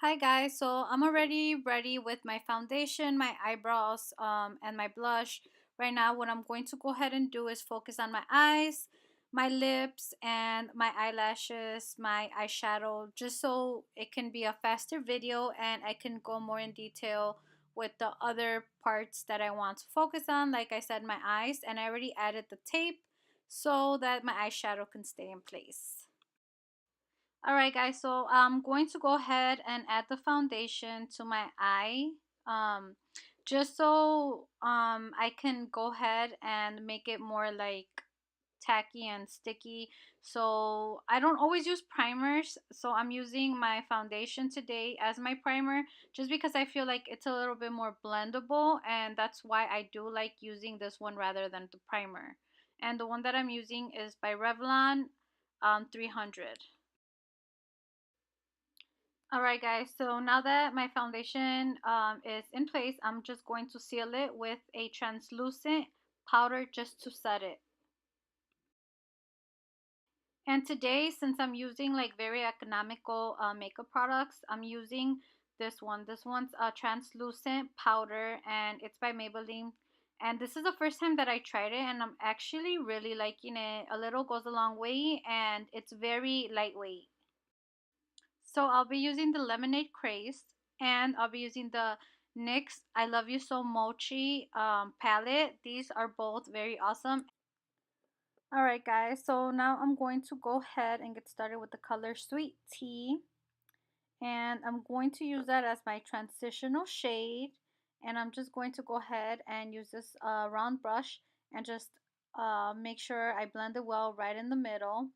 Hi guys, so I'm already ready with my foundation, my eyebrows, and my blush. Right now, what I'm going to go ahead and do is focus on my eyes, my lips, and my eyelashes, my eyeshadow, just so it can be a faster video and I can go more in detail with the other parts that I want to focus on. Like I said, my eyes, and I already added the tape so that my eyeshadow can stay in place. Alright guys, so I'm going to go ahead and add the foundation to my eye, um, just so I can go ahead and make it more like tacky and sticky. So I don't always use primers, so I'm using my foundation today as my primer just because I feel like it's a little bit more blendable, and that's why I do like using this one rather than the primer. And the one that I'm using is by Revlon 300. Alright guys, so now that my foundation is in place, I'm just going to seal it with a translucent powder just to set it. And today, since I'm using like very economical makeup products, I'm using this one. This one's a translucent powder and it's by Maybelline. And this is the first time that I tried it and I'm actually really liking it. A little goes a long way and it's very lightweight. So I'll be using the Lemonade Craze and I'll be using the NYX I Love You So Mochi palette. These are both very awesome. Alright guys, so now I'm going to go ahead and get started with the color Sweet Tea. And I'm going to use that as my transitional shade. And I'm just going to go ahead and use this round brush and just make sure I blend it well right in the middle.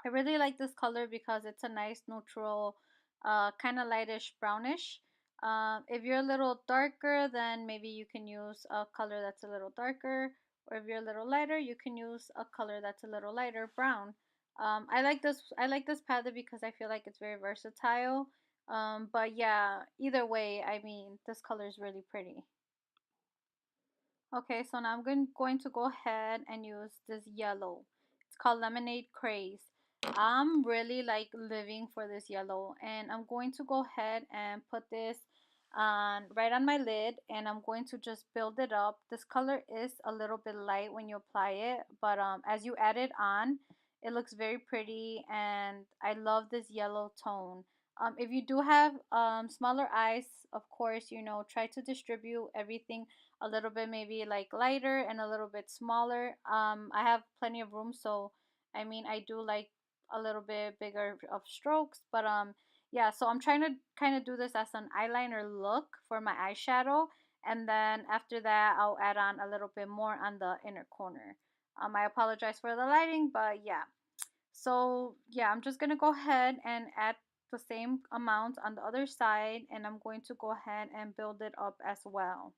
I really like this color because it's a nice neutral, kind of lightish brownish. If you're a little darker, then maybe you can use a color that's a little darker. Or if you're a little lighter, you can use a color that's a little lighter brown. I like this. I like this palette because I feel like it's very versatile. But yeah, either way, I mean, this color is really pretty. Okay, so now I'm going to go ahead and use this yellow. It's called Lemonade Craze. I'm really like living for this yellow, and I'm going to go ahead and put this on right on my lid, and I'm going to just build it up. This color is a little bit light when you apply it, but as you add it on, it looks very pretty, and I love this yellow tone. If you do have smaller eyes, of course, try to distribute everything a little bit maybe like lighter and a little bit smaller. I have plenty of room, so I mean I do like a little bit bigger of strokes, but yeah, so I'm trying to kind of do this as an eyeliner look for my eyeshadow, and then after that I'll add on a little bit more on the inner corner. I apologize for the lighting, but yeah. So yeah, I'm just gonna go ahead and add the same amount on the other side, and I'm going to go ahead and build it up as well.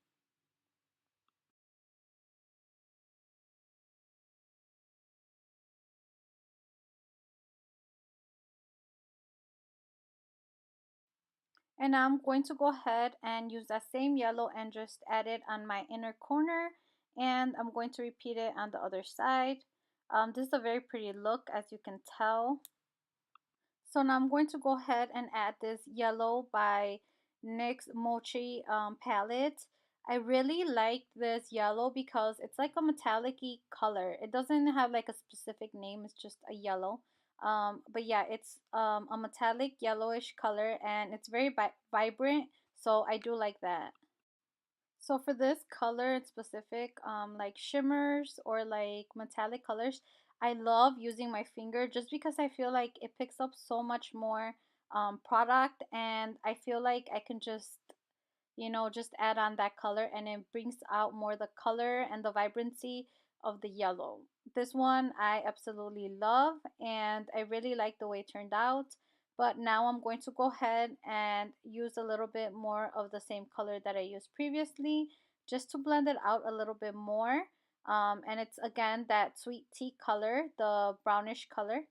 And now I'm going to go ahead and use that same yellow and just add it on my inner corner. And I'm going to repeat it on the other side. This is a very pretty look, as you can tell. So now I'm going to go ahead and add this yellow by NYX Mochi palette. I really like this yellow because it's like a metallic-y color. It doesn't have like a specific name, it's just a yellow. But yeah, it's a metallic yellowish color and it's very vibrant, so I do like that. So for this color in specific, like shimmers or like metallic colors, I love using my finger just because I feel like it picks up so much more product, and I feel like I can just add on that color and it brings out more the color and the vibrancy of the yellow. This one I absolutely love and I really like the way it turned out. But now I'm going to go ahead and use a little bit more of the same color that I used previously just to blend it out a little bit more. And it's again that sweet tea color, the brownish color.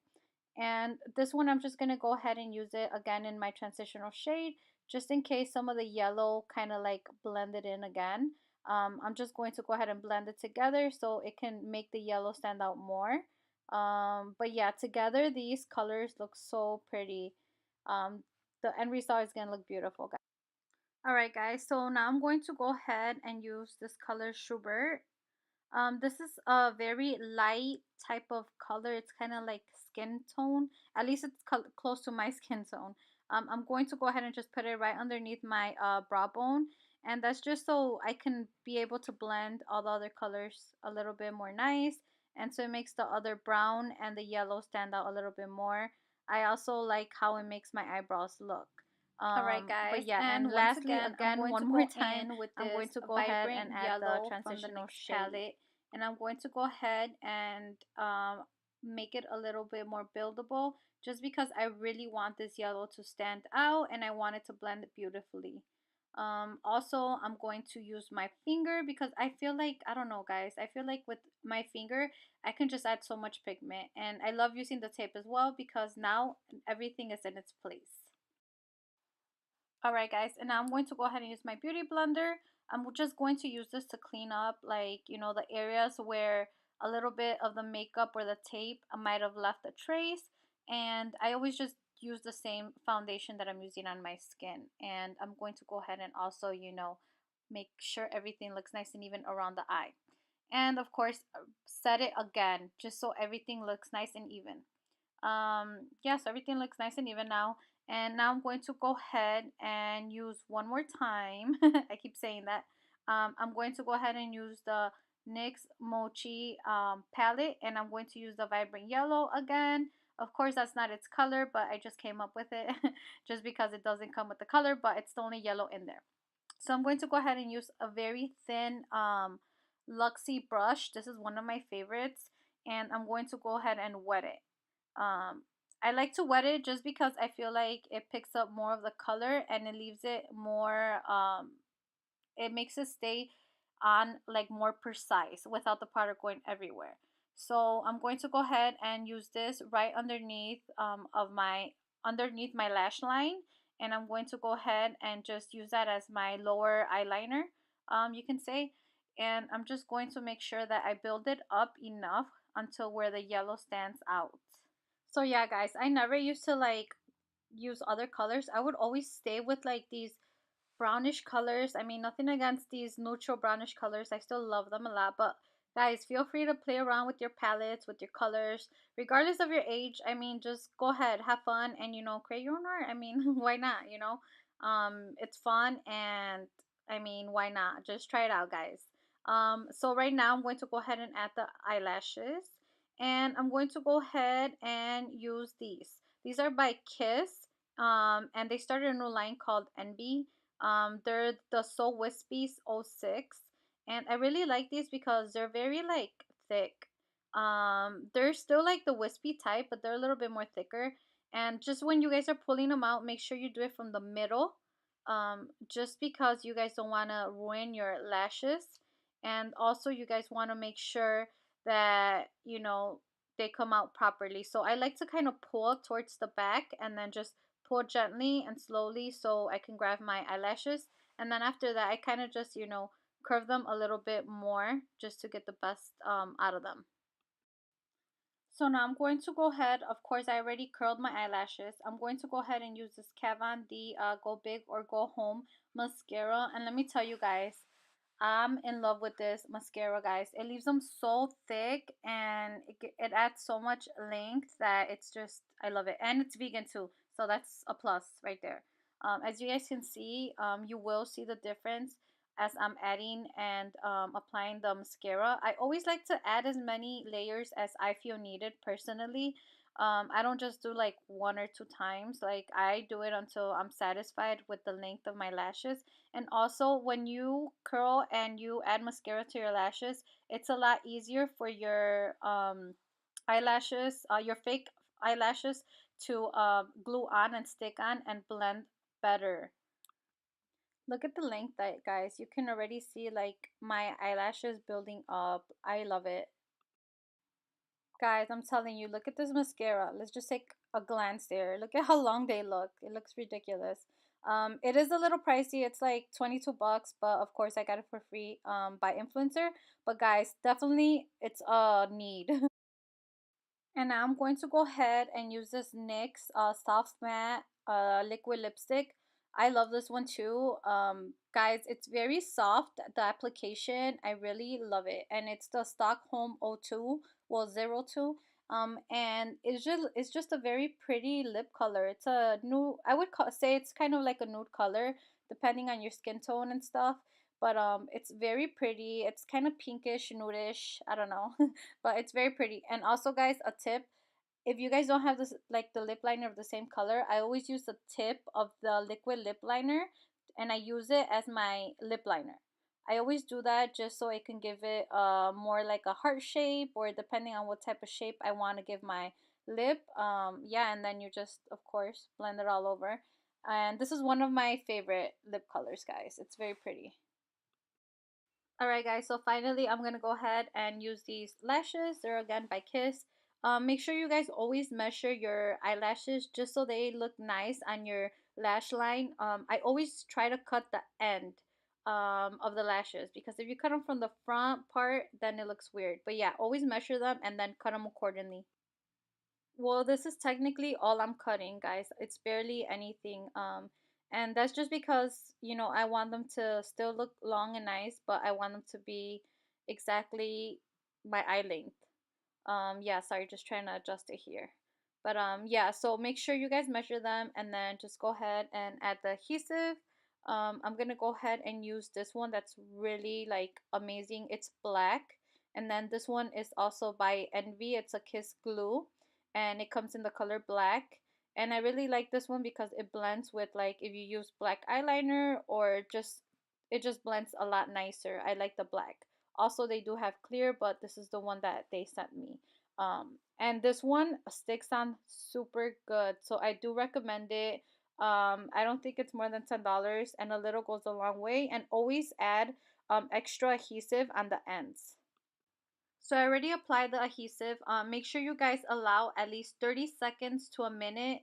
And this one I'm just going to go ahead and use it again in my transitional shade just in case some of the yellow kind of like blended in again. I'm just going to go ahead and blend it together so it can make the yellow stand out more. But yeah, together these colors look so pretty. Um, the end result is gonna look beautiful, guys. All right, guys. So now I'm going to go ahead and use this color Schubert. This is a very light type of color. It's kind of like skin tone. At least it's close to my skin tone. I'm going to go ahead and just put it right underneath my brow bone. And that's just so I can be able to blend all the other colors a little bit more nice. And so it makes the other brown and the yellow stand out a little bit more. I also like how it makes my eyebrows look. All right, But guys, yeah, and and once lastly, again, I'm again, going to one more go time, in with I'm going this to go ahead and vibrant add the yellow from the transitional NYX shade. palette. And I'm going to go ahead and make it a little bit more buildable just because I really want this yellow to stand out and I want it to blend beautifully. Also, I'm going to use my finger because I feel like, I don't know, guys, I feel like with my finger, I can just add so much pigment. And I love using the tape as well because now everything is in its place. Alright guys, and now I'm going to go ahead and use my beauty blender. I'm just going to use this to clean up like, the areas where a little bit of the makeup or the tape might have left a trace. And I always just use the same foundation that I'm using on my skin. And I'm going to go ahead and also, make sure everything looks nice and even around the eye. And of course, set it again just so everything looks nice and even. Yeah, so everything looks nice and even now. And now I'm going to go ahead and use one more time. I keep saying that. I'm going to go ahead and use the NYX Mochi palette, and I'm going to use the vibrant yellow again. Of course, that's not its color, but I just came up with it just because it doesn't come with the color, but it's the only yellow in there. So I'm going to go ahead and use a very thin Luxie brush. This is one of my favorites, and I'm going to go ahead and wet it. Um, I like to wet it just because I feel like it picks up more of the color and it leaves it more, it makes it stay on like more precise without the powder going everywhere. So I'm going to go ahead and use this right underneath my lash line, and I'm going to go ahead and just use that as my lower eyeliner, you can say. And I'm just going to make sure that I build it up enough until where the yellow stands out. So yeah, guys, I never used to like use other colors. I would always stay with like these brownish colors. I mean, nothing against these neutral brownish colors. I still love them a lot. But guys, feel free to play around with your palettes, with your colors, regardless of your age. I mean, just go ahead, have fun, and create your own art. I mean, why not? It's fun, and I mean, why not? Just try it out, guys. So right now I'm going to go ahead and add the eyelashes, and I'm going to go ahead and use these. These are by Kiss, and they started a new line called Envy. They're the So Wispies 06, and I really like these because they're very like thick. They're still like the wispy type, but they're a little bit more thicker. And just when you guys are pulling them out, make sure you do it from the middle. Just because you guys don't want to ruin your lashes, and also you guys want to make sure that they come out properly. So I like to kind of pull towards the back and then just pull gently and slowly so I can grab my eyelashes. And then after that, I kind of just, curve them a little bit more just to get the best out of them. So now I'm going to go ahead, of course I already curled my eyelashes. I'm going to go ahead and use this Kat Von D Go Big or Go Home mascara. And let me tell you guys, I'm in love with this mascara, guys. It leaves them so thick and it adds so much length that it's just, I love it. And it's vegan too, so that's a plus right there. As you guys can see, you will see the difference as I'm adding and applying the mascara. I always like to add as many layers as I feel needed personally. I don't just do like one or two times. Like I do it until I'm satisfied with the length of my lashes. And also, when you curl and you add mascara to your lashes, it's a lot easier for your eyelashes, your fake eyelashes, to glue on and stick on and blend better. Look at the length, that guys. You can already see like my eyelashes building up. I love it. Guys, I'm telling you, look at this mascara. Let's just take a glance there. Look at how long they look. It looks ridiculous. It is a little pricey. It's like 22 bucks, but of course I got it for free by influencer. But guys, definitely it's a need. And now I'm going to go ahead and use this NYX soft matte liquid lipstick. I love this one too. Guys, it's very soft, the application. I really love it. And it's the Stockholm 02, well 02. And it's just a very pretty lip color. It's a nude, I would say it's kind of like a nude color, depending on your skin tone and stuff. But it's very pretty. It's kind of pinkish, nudish. I don't know, but it's very pretty. And also, guys, a tip: if you guys don't have this like the lip liner of the same color, I always use the tip of the liquid lip liner and I use it as my lip liner. I always do that just so I can give it more like a heart shape, or depending on what type of shape I want to give my lip. Yeah, and then you just of course blend it all over. And this is one of my favorite lip colors, guys. It's very pretty. Alright guys, so finally I'm gonna go ahead and use these lashes. They're again by Kiss. Make sure you guys always measure your eyelashes just so they look nice on your lash line. I always try to cut the end of the lashes, because if you cut them from the front part, then it looks weird. But yeah, always measure them and then cut them accordingly. Well, this is technically all I'm cutting, guys. It's barely anything. And that's just because, I want them to still look long and nice, but I want them to be exactly my eye length. Yeah, sorry, just trying to adjust it here. But yeah, so make sure you guys measure them and then just go ahead and add the adhesive. I'm gonna go ahead and use this one that's really like amazing. It's black. And then this one is also by Envy. It's a Kiss glue and it comes in the color black. And I really like this one because it blends with, like, if you use black eyeliner, or just it just blends a lot nicer. I like the black. Also, they do have clear, but this is the one that they sent me. And this one sticks on super good, so I do recommend it. I don't think it's more than $10, and a little goes a long way. And always add extra adhesive on the ends. So I already applied the adhesive. Make sure you guys allow at least 30 seconds to a minute,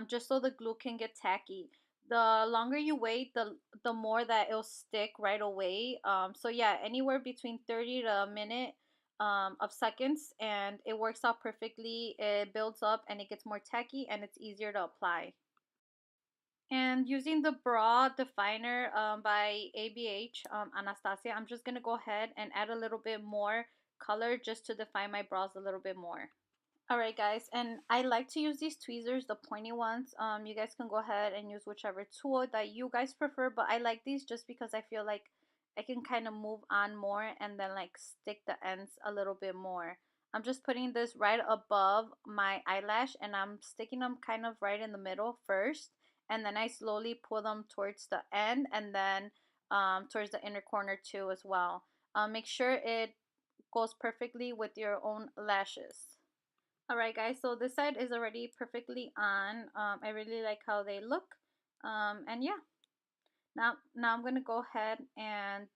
just so the glue can get tacky. The longer you wait, the more that it'll stick right away. So yeah, anywhere between 30 to a minute of seconds, and it works out perfectly. It builds up and it gets more tacky and it's easier to apply. And using the Brow Definer by ABH, Anastasia, I'm just going to go ahead and add a little bit more color just to define my brows a little bit more. Alright guys, and I like to use these tweezers, the pointy ones. You guys can go ahead and use whichever tool that you guys prefer, but I like these just because I feel like I can kind of move on more and then like stick the ends a little bit more. I'm just putting this right above my eyelash and I'm sticking them kind of right in the middle first, and then I slowly pull them towards the end, and then towards the inner corner too as well. Make sure it goes perfectly with your own lashes. Alright guys, so this side is already perfectly on. I really like how they look. And yeah, now I'm gonna go ahead and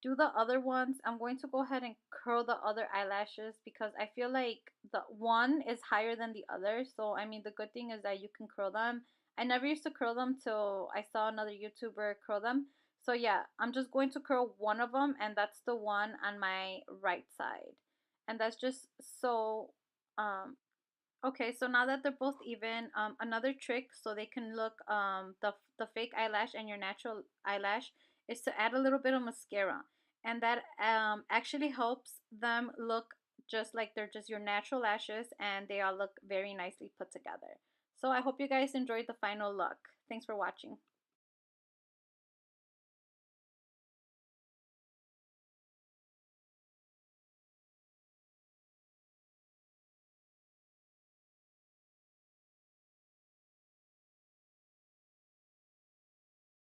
do the other ones. I'm going to go ahead and curl the other eyelashes because I feel like the one is higher than the other. So I mean, the good thing is that you can curl them. I never used to curl them till I saw another YouTuber curl them. So yeah, I'm just going to curl one of them, and that's the one on my right side. And that's just so okay, so now that they're both even, another trick so they can look the fake eyelash and your natural eyelash is to add a little bit of mascara, and that actually helps them look just like they're just your natural lashes, and they all look very nicely put together. So I hope you guys enjoyed the final look. Thanks for watching.